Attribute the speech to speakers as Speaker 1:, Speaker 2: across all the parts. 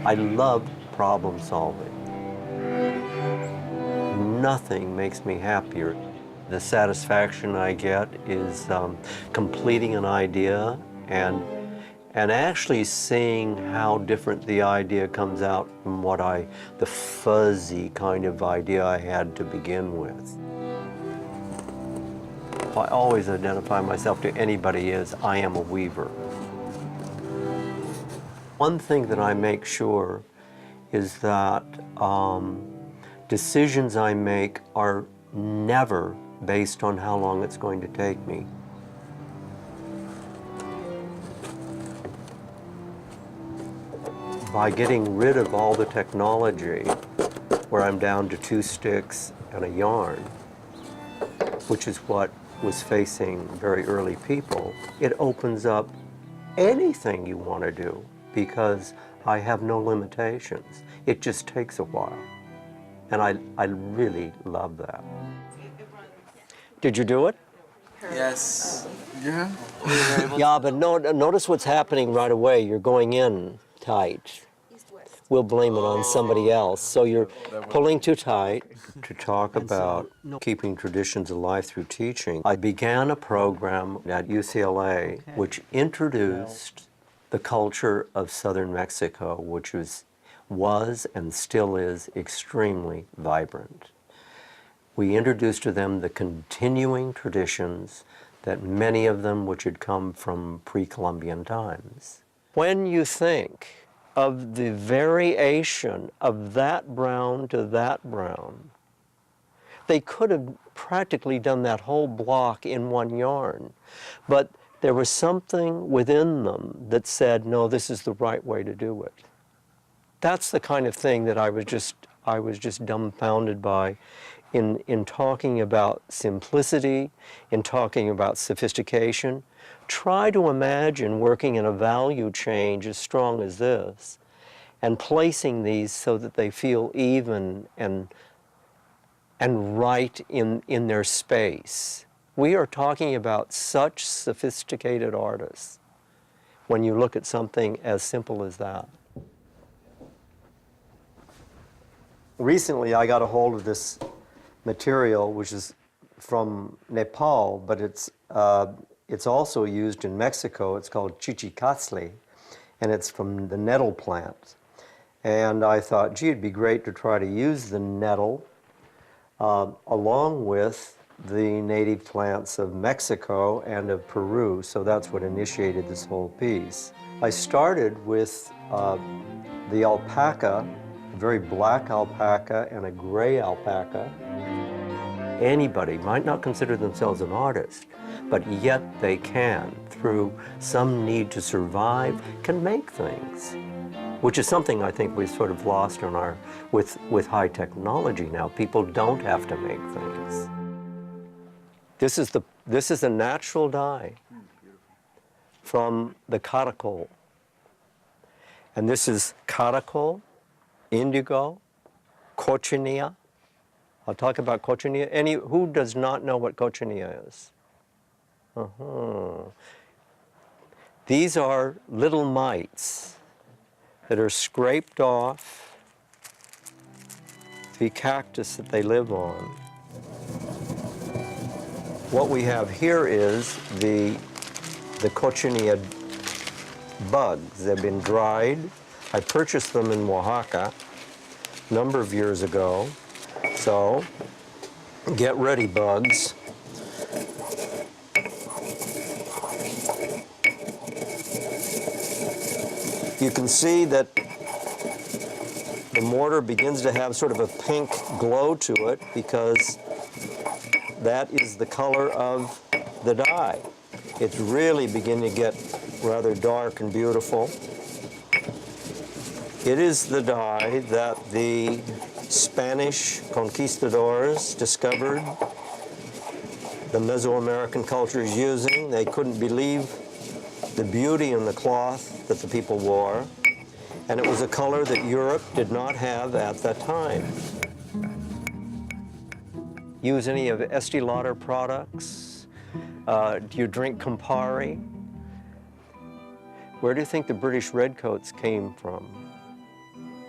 Speaker 1: I love problem solving. Nothing makes me happier. The satisfaction I get is completing an idea and actually seeing how different the idea comes out from the fuzzy kind of idea I had to begin with. I always identify myself to anybody as I am a weaver. One thing that I make sure is that decisions I make are never based on how long it's going to take me. By getting rid of all the technology, where I'm down to 2 sticks and a yarn, which is what was facing very early people, it opens up anything you want to do because I have no limitations. It just takes a while. And I really love that. Did you do it?
Speaker 2: Yes. Yeah.
Speaker 1: Yeah, but notice what's happening right away. You're going in tight. We'll blame it on somebody else. So you're pulling too tight. To talk about keeping traditions alive through teaching, I began a program at UCLA which introduced the culture of southern Mexico, which was and still is extremely vibrant. We introduced to them the continuing traditions that many of them which had come from pre-Columbian times. When you think of the variation of that brown to that brown, they could have practically done that whole block in one yarn, but there was something within them that said, no, this is the right way to do it. That's the kind of thing that I was just dumbfounded by in talking about simplicity, in talking about sophistication. Try to imagine working in a value change as strong as this and placing these so that they feel even and right in their space. We are talking about such sophisticated artists when you look at something as simple as that. Recently, I got a hold of this material, which is from Nepal, but it's also used in Mexico. It's called chichicatzli, and it's from the nettle plant. And I thought, gee, it'd be great to try to use the nettle along with the native plants of Mexico and of Peru, so that's what initiated this whole piece. I started with the alpaca, a very black alpaca and a gray alpaca. Anybody might not consider themselves an artist, but yet they can, through some need to survive, can make things, which is something I think we've sort of lost in with high technology now. People don't have to make things. This is a natural dye from the caracol. And this is caracol, indigo, cochinilla. I'll talk about cochinilla. Who does not know what cochinilla is? These are little mites that are scraped off the cactus that they live on. What we have here is the cochinilla bugs. They've been dried. I purchased them in Oaxaca a number of years ago. So, get ready, bugs. You can see that the mortar begins to have sort of a pink glow to it because that is the color of the dye. It's really beginning to get rather dark and beautiful. It is the dye that the Spanish conquistadors discovered the Mesoamerican cultures using. They couldn't believe the beauty in the cloth that the people wore, and it was a color that Europe did not have at that time. Use any of Estee Lauder products? Do you drink Campari? Where do you think the British redcoats came from?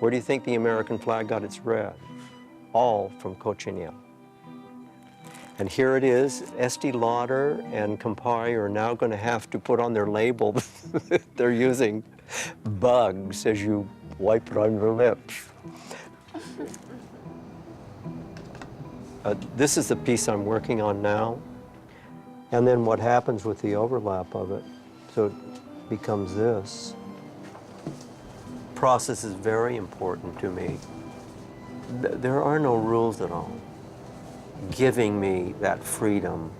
Speaker 1: Where do you think the American flag got its red? All from Cochinilla. And here it is, Estee Lauder and Campari are now going to have to put on their label that they're using bugs as you wipe it on your lips. This is the piece I'm working on now. And then what happens with the overlap of it? So it becomes this. Process is very important to me. There are no rules at all, giving me that freedom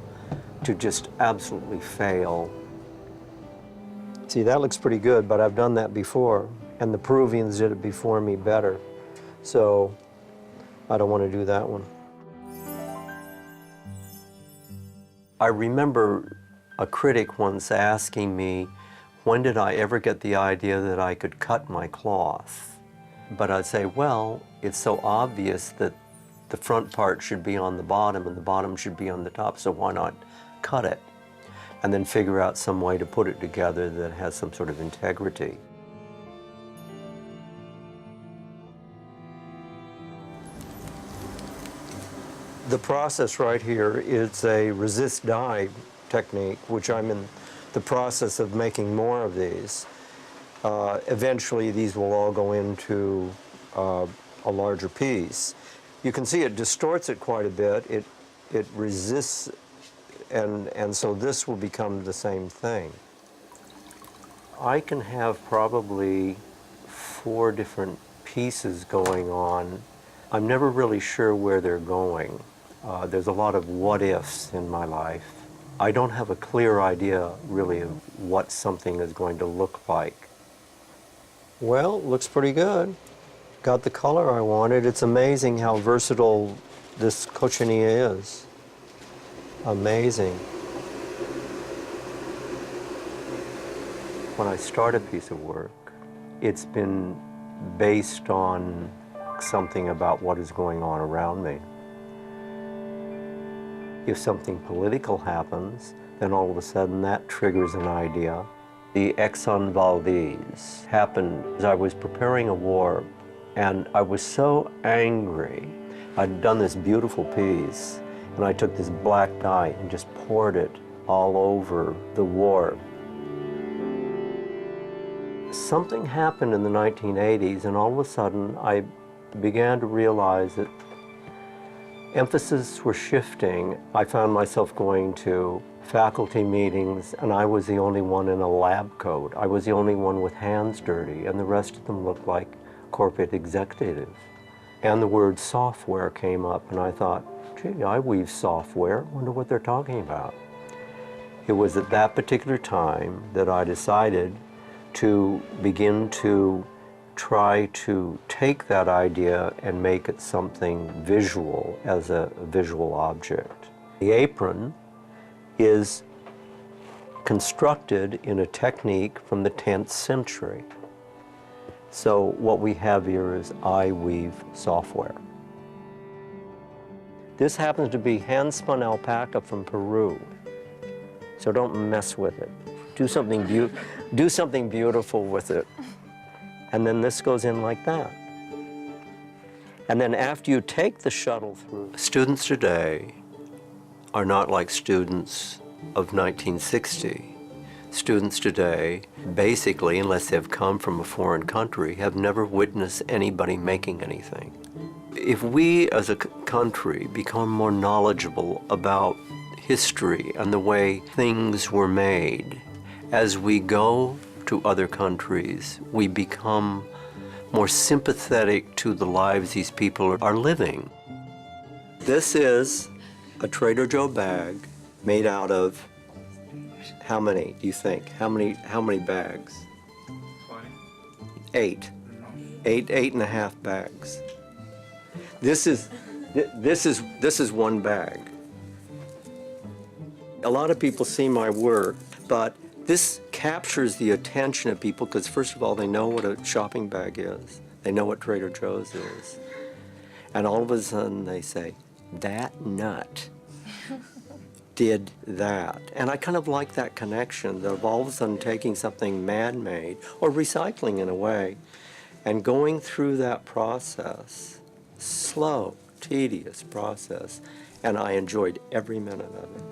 Speaker 1: to just absolutely fail. See, that looks pretty good, but I've done that before, and the Peruvians did it before me better. So I don't want to do that one. I remember a critic once asking me, when did I ever get the idea that I could cut my cloth? But I'd say, well, it's so obvious that the front part should be on the bottom and the bottom should be on the top, so why not cut it? And then figure out some way to put it together that has some sort of integrity. The process right here is a resist dye technique, which I'm in the process of making more of these. Eventually, these will all go into a larger piece. You can see it distorts it quite a bit. It resists, and so this will become the same thing. I can have probably 4 different pieces going on. I'm never really sure where they're going. There's a lot of what-ifs in my life. I don't have a clear idea, really, of what something is going to look like. Well, it looks pretty good. Got the color I wanted. It's amazing how versatile this cochinilla is. Amazing. When I start a piece of work, it's been based on something about what is going on around me. If something political happens, then all of a sudden that triggers an idea. The Exxon Valdez happened as I was preparing a war, and I was so angry. I'd done this beautiful piece, and I took this black dye and just poured it all over the war. Something happened in the 1980s, and all of a sudden I began to realize that emphasis were shifting. I found myself going to faculty meetings, and I was the only one in a lab coat. I was the only one with hands dirty, and the rest of them looked like corporate executives. And the word software came up, and I thought, gee, I weave software. Wonder what they're talking about. It was at that particular time that I decided to begin to try to take that idea and make it something visual as a visual object. The apron is constructed in a technique from the 10th century. So what we have here is I-weave software. This happens to be hand-spun alpaca from Peru, so don't mess with it. Do something beautiful with it. And then this goes in like that. And then after you take the shuttle through, students today are not like students of 1960. Students today, basically, unless they've come from a foreign country, have never witnessed anybody making anything. If we as a country become more knowledgeable about history and the way things were made, as we go to other countries, we become more sympathetic to the lives these people are living. This is a Trader Joe bag made out of how many, do you think? How many bags? 20. 8. 8.5 bags. This is one bag. A lot of people see my work, but this captures the attention of people because, first of all, they know what a shopping bag is. They know what Trader Joe's is. And all of a sudden they say, that nut did that. And I kind of like that connection of all of a sudden taking something man-made, or recycling in a way, And going through that process, slow, tedious process, and I enjoyed every minute of it.